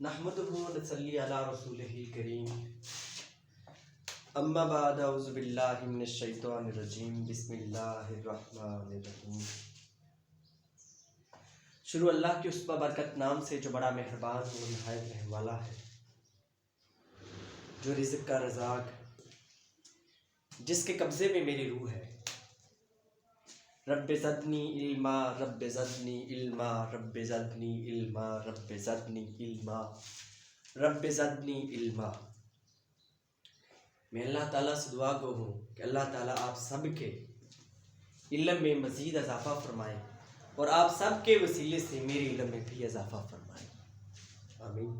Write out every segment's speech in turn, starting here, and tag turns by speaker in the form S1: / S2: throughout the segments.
S1: नहमदुहु व नसल्ली अला रसूलिहिल करीम। अम्मा बाद औज़ु बिल्लाहि मिनश शैतानिर रजीम। बिस्मिल्लाहिर रहमानिर रहीम। शुरू अल्लाह के उस बरकत नाम से जो बड़ा मेहरबान और निहायत रहने वाला है, जो रिज़्क़ का रज़ाक, जिसके कब्ज़े में मेरी रूह है। रब्बे ज़दनी इल्मा, रब्बे ज़दनी इल्मा, रब्बे ज़दनी इल्मा, रब्बे ज़दनी इल्मा, रब्बे ज़दनी इल्मा। मैं अल्लाह ताला से दुआ गो हूँ कि अल्लाह ताला आप सब के इल्म में मज़ीद इजाफ़ा फरमाए और आप सब के वसीले से मेरे इल्म में भी इजाफ़ा फरमाए, आमीन।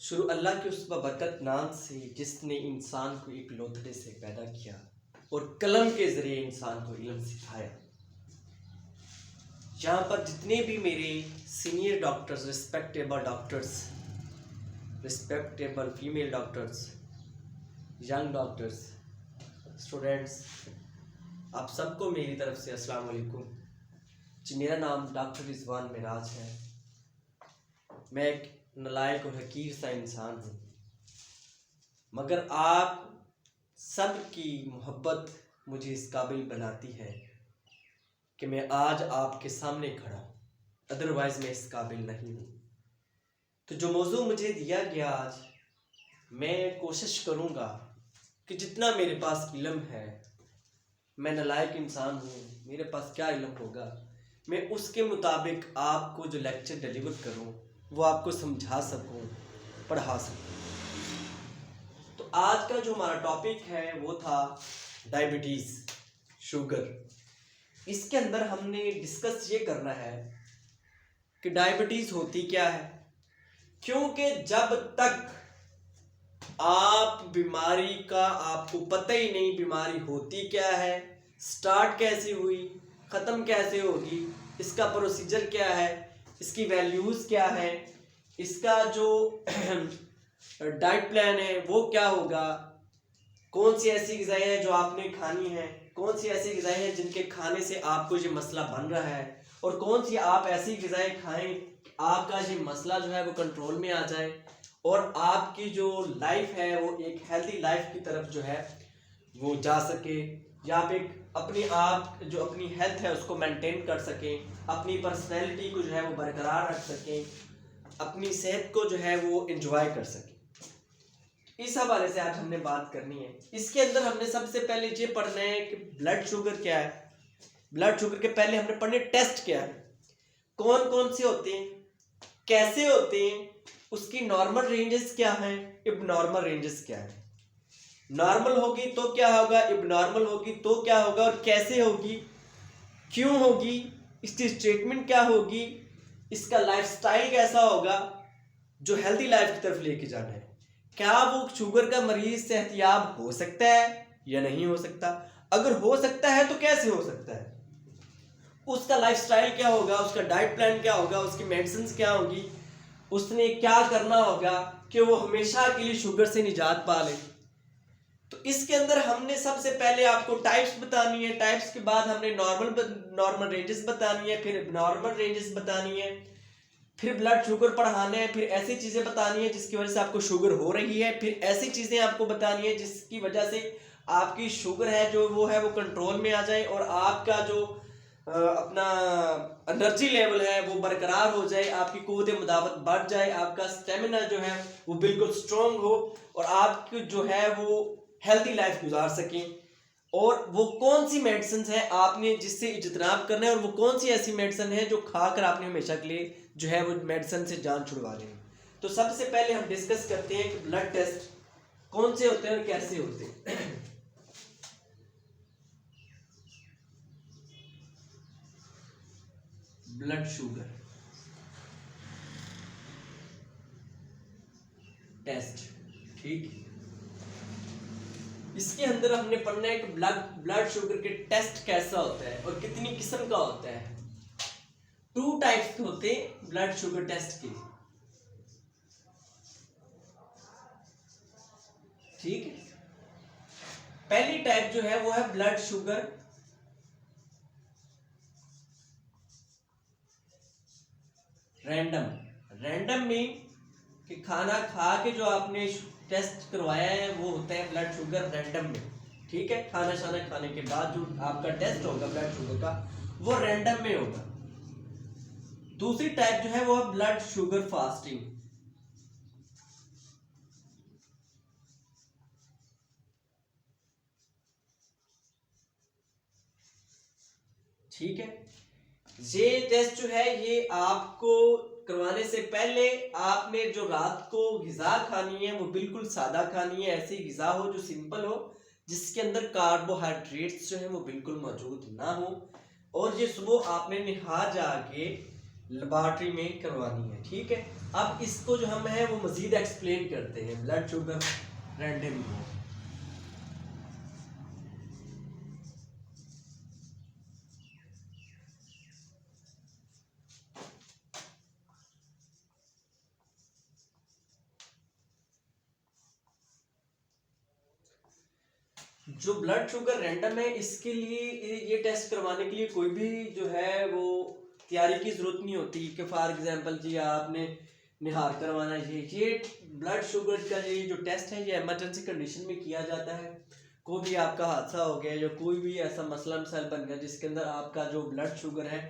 S1: शुरू अल्लाह के उस बरकत नाम से जिसने इंसान को एक लोथड़े से पैदा किया और कलम के ज़रिए इंसान को इल्म सिखाया। यहाँ पर जितने भी मेरे senior doctors, respectable female doctors, young doctors, students, आप सबको मेरी तरफ से अस्सलाम वालेकुम। जी, मेरा नाम डॉक्टर रिजवान मिराज है। मैं एक नालायक और हकीर सा इंसान हूँ, मगर आप सब की मोहब्बत मुझे इस काबिल बनाती है कि मैं आज आपके सामने खड़ा हूँ, अदरवाइज़ मैं इस काबिल नहीं हूँ। तो जो मौजू मुझे दिया गया आज, मैं कोशिश करूँगा कि जितना मेरे पास इल्म है, मैं नालायक इंसान हूँ, मेरे पास क्या इल्म होगा, मैं उसके मुताबिक आपको जो लेक्चर डिलीवर करूँ वो आपको समझा सकूँ, पढ़ा सकूँ। तो आज का जो हमारा टॉपिक है वो था डायबिटीज़, शुगर। इसके अंदर हमने डिस्कस ये करना है कि डायबिटीज़ होती क्या है, क्योंकि जब तक आप बीमारी का आपको पता ही नहीं बीमारी होती क्या है, स्टार्ट कैसे हुई, ख़त्म कैसे होगी, इसका प्रोसीजर क्या है, इसकी वैल्यूज़ क्या है, इसका जो डाइट प्लान है वो क्या होगा, कौन सी ऐसी ग़िज़ाएँ हैं जो आपने खानी है, कौन सी ऐसी ग़िज़ाएँ हैं जिनके खाने से आपको ये मसला बन रहा है, और कौन सी आप ऐसी ग़िज़ाएँ खाएं आपका ये मसला जो है वो कंट्रोल में आ जाए और आपकी जो लाइफ है वो एक हेल्दी लाइफ की तरफ जो है वो जा सके, या आप एक अपनी आप जो अपनी हेल्थ है उसको मेंटेन कर सकें, अपनी पर्सनैलिटी को जो है वो बरकरार रख सकें, अपनी सेहत को जो है वो एंजॉय कर सकें। इस हवाले से आज हमने बात करनी है। इसके अंदर हमने सबसे पहले ये पढ़ना है कि ब्लड शुगर क्या है। ब्लड शुगर के पहले हमने पढ़ने टेस्ट क्या है, कौन कौन से होते हैं, कैसे होते हैं, उसकी नॉर्मल रेंजेस क्या हैं, इबनॉर्मल रेंजेस क्या है। नॉर्मल होगी तो क्या होगा, इबनॉर्मल होगी तो क्या होगा, और कैसे होगी, क्यों होगी, इसकी ट्रीटमेंट क्या होगी, इसका लाइफस्टाइल कैसा होगा जो हेल्दी लाइफ की तरफ लेके जाना है। क्या वो शुगर का मरीज सेहतयाब हो सकता है या नहीं हो सकता, अगर हो सकता है तो कैसे हो सकता है, उसका लाइफस्टाइल क्या होगा, उसका डाइट प्लान क्या होगा, उसकी मेडिसिन क्या होगी, उसने क्या करना होगा कि वो हमेशा के लिए शुगर से निजात पा ले। तो इसके अंदर हमने सबसे पहले आपको टाइप्स बतानी है, टाइप्स के बाद हमने नॉर्मल रेंजेस बतानी है, फिर नॉर्मल रेंजेस बतानी है, फिर ब्लड शुगर पढ़ाना है, फिर ऐसी चीज़ें बतानी है जिसकी वजह से आपको शुगर हो रही है, फिर ऐसी चीज़ें आपको बतानी है जिसकी वजह से आपकी शुगर है जो वो है वो कंट्रोल में आ जाए और आपका जो अपना एनर्जी लेवल है वो बरकरार हो जाए, आपकी क़ुव्वत मुदाफ़त बढ़ जाए, आपका स्टेमिना जो है वो बिल्कुल स्ट्रॉन्ग हो और आप जो है वो हेल्दी लाइफ गुजार सकें। और वो कौन सी मेडिसिन है आपने जिससे इज्तनाब करना है, और वो कौन सी ऐसी मेडिसिन है जो खाकर आपने हमेशा के लिए जो है वो मेडिसिन से जान छुड़वा लें। तो सबसे पहले हम डिस्कस करते हैं कि ब्लड टेस्ट कौन से होते हैं और कैसे होते हैं। ब्लड शुगर टेस्ट, ठीक। इसके अंदर हमने पढ़ना है कि ब्लड शुगर के टेस्ट कैसा होता है और कितनी किस्म का होता है। 2 टाइप्स होते हैं ब्लड शुगर टेस्ट के, ठीक है। पहली टाइप जो है वो है blood sugar random random mean कि खाना खा के जो आपने टेस्ट करवाया है वो होता है ब्लड शुगर रैंडम में, ठीक है। खाना शाना खाने के बाद जो आपका टेस्ट होगा ब्लड शुगर का वो रैंडम में होगा। दूसरी टाइप जो है वो है ब्लड शुगर फास्टिंग। ठीक है, ये टेस्ट जो है ये आपको करवाने से पहले आपने जो रात को ग़िज़ा खानी है वो बिल्कुल सादा खानी है, ऐसी ग़िज़ा हो जो सिंपल हो, जिसके अंदर कार्बोहाइड्रेट्स जो है वो बिल्कुल मौजूद ना हो, और ये सुबह आपने नहा जाके लेबॉर्ट्री में करवानी है, ठीक है। अब इसको जो हम है वो मजीद एक्सप्लेन करते हैं ब्लड शुगर रैंडम को। जो ब्लड शुगर रैंडम है इसके लिए ये टेस्ट करवाने के लिए कोई भी जो है वो तैयारी की ज़रूरत नहीं होती कि फॉर एग्जांपल जी आपने निहार करवाना है। ये ब्लड शुगर का ये जो टेस्ट है ये इमरजेंसी कंडीशन में किया जाता है। कोई भी आपका हादसा हो गया या कोई भी ऐसा मसला मसाइल बन गया जिसके अंदर आपका जो ब्लड शुगर है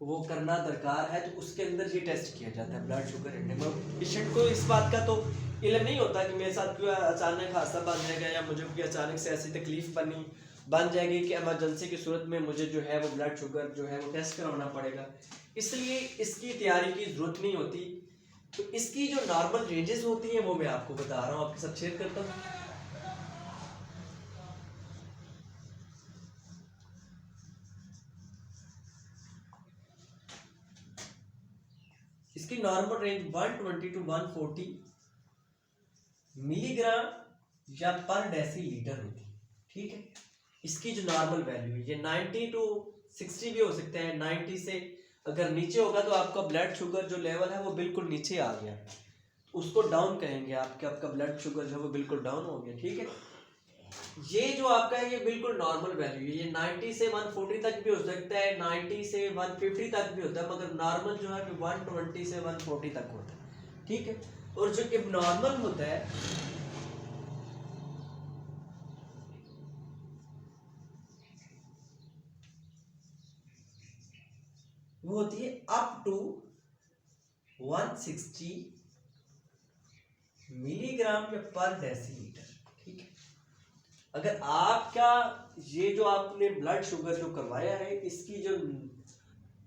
S1: वो करना दरकार है, तो उसके अंदर ये टेस्ट किया जाता है ब्लड शुगर रैंडम। पेशेंट को इस बात का तो इल्म नहीं होता कि मेरे साथ कोई अचानक हादसा बन जाएगा या मुझे कोई अचानक से ऐसी तकलीफ बन जाएगी कि इमरजेंसी की सूरत में मुझे जो है वो ब्लड शुगर जो है वो टेस्ट करवाना पड़ेगा, इसलिए इसकी तैयारी की ज़रूरत नहीं होती। तो इसकी जो नॉर्मल रेंजेस होती हैं वो मैं आपको बता रहा हूँ, आपके साथ शेयर करता हूँ। इसकी नॉर्मल रेंज 120 टू 140 मिलीग्राम या पर डेसीलीटर होती है, ठीक है। इसकी जो नॉर्मल वैल्यू है ये 90 टू 60 भी हो सकता है। 90 से अगर नीचे होगा तो आपका ब्लड शुगर जो लेवल है वो बिल्कुल नीचे आ गया, उसको डाउन कहेंगे, आपका ब्लड शुगर जो है वो बिल्कुल डाउन हो गया, ठीक है। ये जो आपका है ये बिल्कुल नॉर्मल वैल्यू है, ये 90 से 140 तक भी हो सकता है, 90 से 150 तक भी होता है, मगर नॉर्मल जो है 120 से 140 तक होता है, ठीक है। और जो एबनॉर्मल होता है वो होती है अप टू 160 मिलीग्राम या पर डेसीलीटर, ठीक है। अगर आपका ये जो आपने ब्लड शुगर जो करवाया है इसकी जो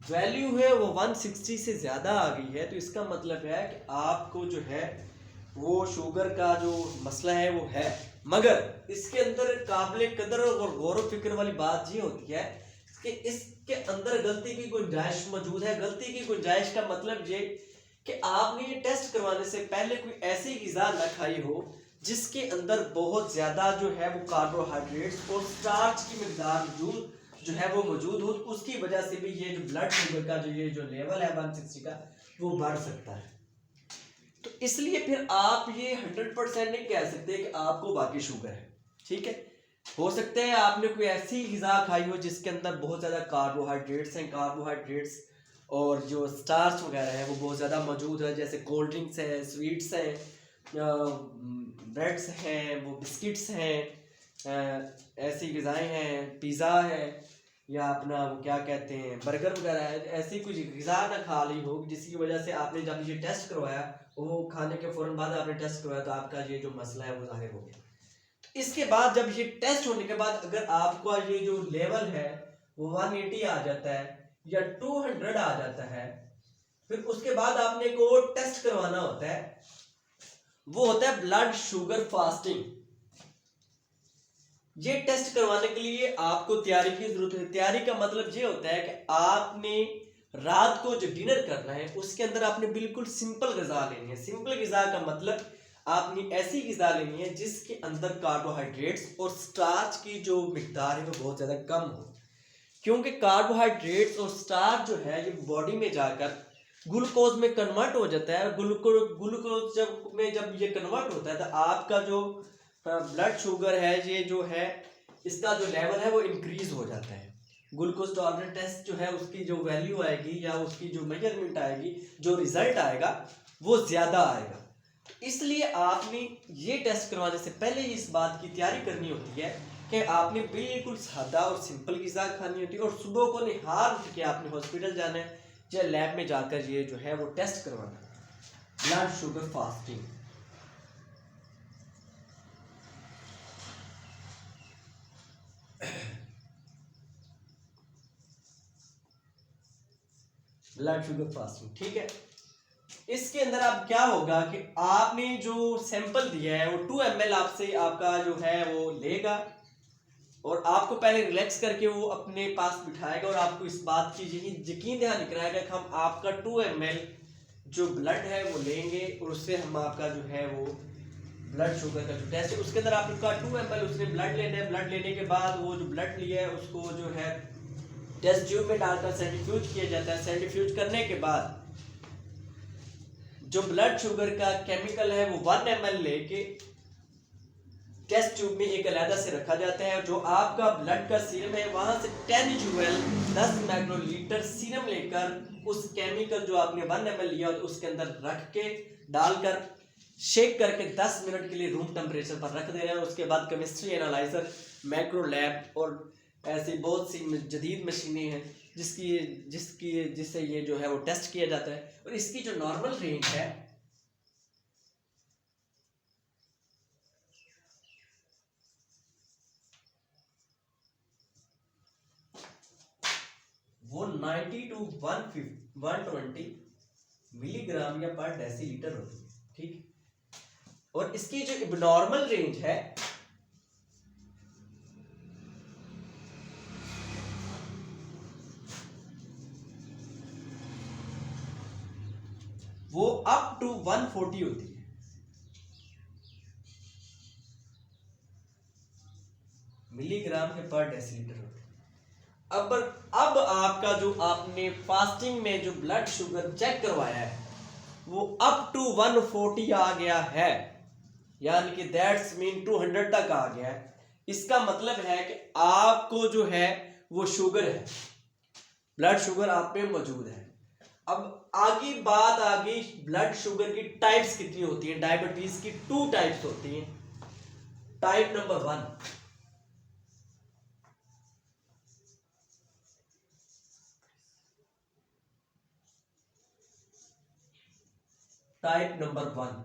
S1: वैल्यू है वो 160 से ज़्यादा आ गई है, तो इसका मतलब है कि आपको जो है वो शुगर का जो मसला है वो है। मगर इसके अंदर काबिल कदर और गौर व फिक्र वाली बात ये होती है कि इसके अंदर गलती की गुंजाइश मौजूद है। गलती की गुंजाइश का मतलब ये कि आपने ये टेस्ट करवाने से पहले कोई ऐसी ग़िज़ा ना खाई हो जिसके अंदर बहुत ज़्यादा जो है वो कार्बोहाइड्रेट्स और स्टार्च की मिकदार जो है वो मौजूद हो, उसकी वजह से भी ये जो ब्लड शुगर का जो लेवल है 160 का वो बढ़ सकता है। तो इसलिए फिर आप ये 100% नहीं कह सकते कि आपको बाकी शुगर है, ठीक है। हो सकता है आपने कोई ऐसी ग़िज़ा खाई हो जिसके अंदर बहुत ज़्यादा कार्बोहाइड्रेट्स हैं, कार्बोहाइड्रेट्स और जो स्टार्च वगैरह है वो बहुत ज़्यादा मौजूद है, जैसे कोल्ड ड्रिंक्स हैं, स्वीट्स हैं, ब्रेड्स हैं, वो बिस्किट्स हैं, ऐसी ग़िज़ाएँ हैं, पिज़्ज़ा है या अपना वो क्या कहते हैं बर्गर वगैरह है। ऐसी कुछ ग़िज़ा ना खा ली हो जिसकी वजह से आपने जब ये टेस्ट करवाया वो खाने के फ़ौरन बाद आपने टेस्ट करवाया तो आपका ये जो मसला है वो ज़ाहिर हो गया। तो इसके बाद जब ये टेस्ट होने के बाद अगर आपका ये जो लेवल है वो 180 आ जाता है या 200 आ जाता है, फिर उसके बाद आपने एक और टेस्ट करवाना होता है, वो होता है ब्लड शुगर फास्टिंग। ये टेस्ट करवाने के लिए आपको तैयारी की जरूरत है। तैयारी का मतलब ये होता है कि आपने रात को जो डिनर करना है उसके अंदर आपने बिल्कुल सिंपल ग़िज़ा लेनी है। सिंपल ग़िज़ा का मतलब आपने ऐसी ग़िज़ा लेनी है जिसके अंदर कार्बोहाइड्रेट्स और स्टार्च की जो मिकदार है वो बहुत ज़्यादा कम हो, क्योंकि कार्बोहाइड्रेट्स और स्टार्च जो है ये बॉडी में जाकर ग्लूकोज में कन्वर्ट हो जाता है। ग्लूकोज जब ये कन्वर्ट होता है तो आपका जो ब्लड शुगर है ये जो है इसका जो लेवल है वो इंक्रीज हो जाता है। ग्लूकोज टॉलरेंस टेस्ट जो है उसकी जो वैल्यू आएगी या उसकी जो मेजरमेंट आएगी, जो रिजल्ट आएगा वो ज़्यादा आएगा। इसलिए आपने ये टेस्ट करवाने से पहले इस बात की तैयारी करनी होती है कि आपने बिल्कुल सादा और सिंपल ग़िज़ा खानी होती है और सुबह को निहार उठ के आपने हॉस्पिटल जाना है या लैब में जाकर ये जो है वो टेस्ट करवाना है, blood sugar fasting. Blood sugar fasting, ठीक है। इसके अंदर अब क्या होगा कि आपने जो सैंपल दिया है वो 2 ml आपसे आपका जो है वो लेगा और आपको पहले रिलैक्स करके वो अपने पास बिठाएगा और आपको इस बात की यकीन दहानी कराएगा कि हम आपका 2 ml जो ब्लड है वो लेंगे और उससे हम आपका जो है वो ब्लड शुगर का जो टेस्ट है उसके अंदर आपका 2 ml उसने ब्लड लेना है। ब्लड लेने के बाद वो जो ब्लड लिया है उसको जो है टेस्ट ट्यूब में डालकर सेंट्रीफ्यूज किया जाता है। सेंट्रीफ्यूज करने के बाद जो ब्लड शुगर का केमिकल है वो 1 ml लेके टेस्ट ट्यूब में एक अलग से रखा जाता है। जो आपका ब्लड का सीरम है वहां से 10 जूल 10 माइक्रोलीटर सीरम लेकर उस केमिकल जो आपने 1 ml लिया उसके अंदर रख के डालकर शेक करके 10 मिनट के लिए रूम टेम्परेचर पर रख दे रहे हैं। उसके बाद केमिस्ट्री एनालाइजर, माइक्रो लैब और ऐसी बहुत सी जदीद मशीनें हैं जिससे ये जो है वो टेस्ट किया जाता है। और इसकी जो नॉर्मल रेंज है वो 90 to 120 मिलीग्राम या पर डेसीलीटर होती है, ठीक। और इसकी जो इबनॉर्मल रेंज है वो अप टू 140 होती है मिलीग्राम के पर डेसीलीटर होती है। अब आपका जो आपने फास्टिंग में जो ब्लड शुगर चेक करवाया है वो अप टू 140 आ गया है, यानी कि दैट्स मीन 200 तक आ गया है। इसका मतलब है कि आपको जो है वो शुगर है, ब्लड शुगर आप में मौजूद है। अब आगे बात आ गई ब्लड शुगर की टाइप्स कितनी होती हैं। डायबिटीज की 2 टाइप्स होती हैं। Type number 1, type number 1,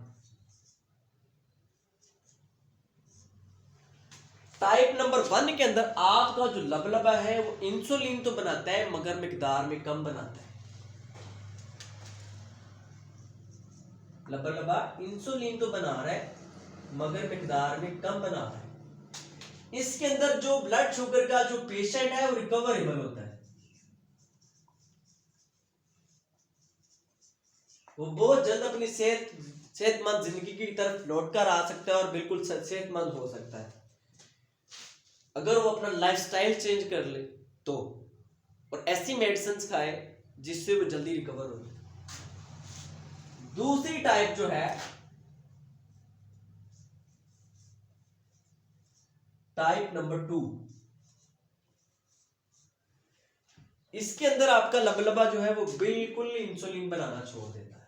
S1: type number 1 के अंदर आपका जो लबलबा है वो इंसुलिन तो बनाता है मगर मिकदार में कम बनाता है। लबलबा इंसुलिन तो बना रहा है मगर मिकदार में कम बना रहा है। इसके अंदर जो ब्लड शुगर का जो पेशेंट है वो रिकवरेबल होता है, वो बहुत जल्द अपनी सेहतमंद जिंदगी की तरफ लौट कर आ सकता है और बिल्कुल सेहतमंद हो सकता है अगर वो अपना लाइफस्टाइल चेंज कर ले तो, और ऐसी मेडिसिन खाए जिससे वो जल्दी रिकवर हो जाए। दूसरी टाइप जो है टाइप नंबर 2, इसके अंदर आपका लबलबा जो है वो बिल्कुल इंसुलिन बनाना छोड़ देता है।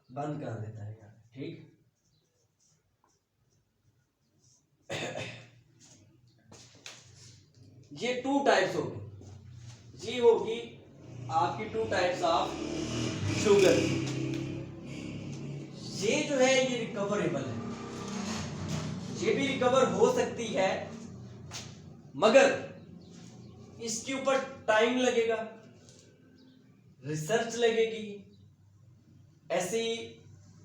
S1: बंद कर देता है यार, ठीक। ये 2 टाइप्स होगी, ये होगी आपकी 2 टाइप्स ऑफ शुगर। ये जो है ये रिकवरेबल है, ये भी रिकवर हो सकती है मगर इसके ऊपर टाइम लगेगा, रिसर्च लगेगी, ऐसी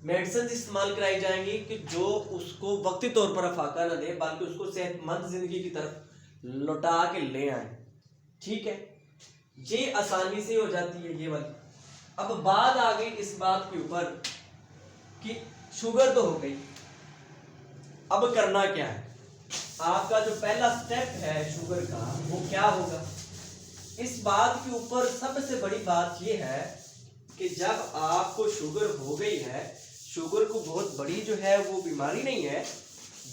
S1: मेडिसिन इस्तेमाल कराई जाएंगी कि जो उसको वक्ती तौर पर अफाका ना दे बल्कि उसको सेहतमंद जिंदगी की तरफ लौटा के ले आए, ठीक है। ये आसानी से हो जाती है ये वाली। अब बात आ गई इस बात के ऊपर कि शुगर तो हो गई, अब करना क्या है। आपका जो पहला स्टेप है शुगर का वो क्या होगा। इस बात के ऊपर सबसे बड़ी बात ये है कि जब आपको शुगर हो गई है, शुगर को बहुत बड़ी जो है वो बीमारी नहीं है,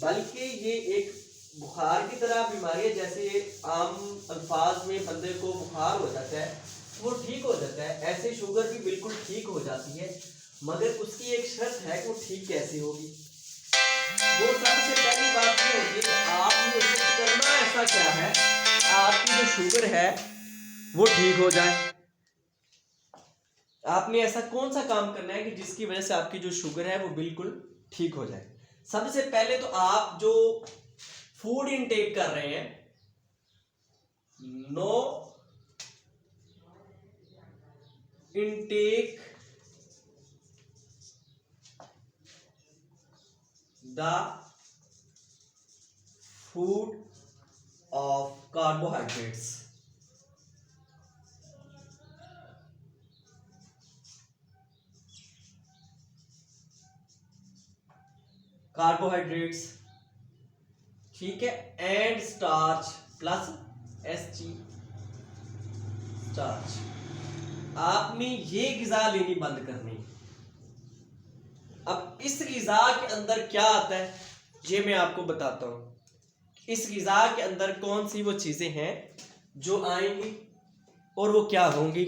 S1: बल्कि ये एक बुखार की तरह बीमारी है। जैसे आम अल्फाज में बंदे को बुखार हो जाता है, वो ठीक हो जाता है, ऐसे शुगर भी बिल्कुल ठीक हो जाती है। मगर उसकी एक शर्त है कि वो ठीक कैसे होगी। वो सबसे पहली बात ये होती है कि आपने करना ऐसा क्या है, आपकी जो शुगर है वो ठीक हो जाए। आपने ऐसा कौन सा काम करना है कि जिसकी वजह से आपकी जो शुगर है वो बिल्कुल ठीक हो जाए। सबसे पहले तो आप जो फूड इनटेक कर रहे हैं, no intake the food of carbohydrates. Carbohydrates, ठीक है, and starch plus S G starch. आपने ये ग़िज़ा लेनी बंद करनी। अब इस ग़िज़ा के अंदर क्या आता है ये मैं आपको बताता हूं। इस ग़िज़ा के अंदर कौन सी वो चीजें हैं जो आएंगी और वो क्या होंगी।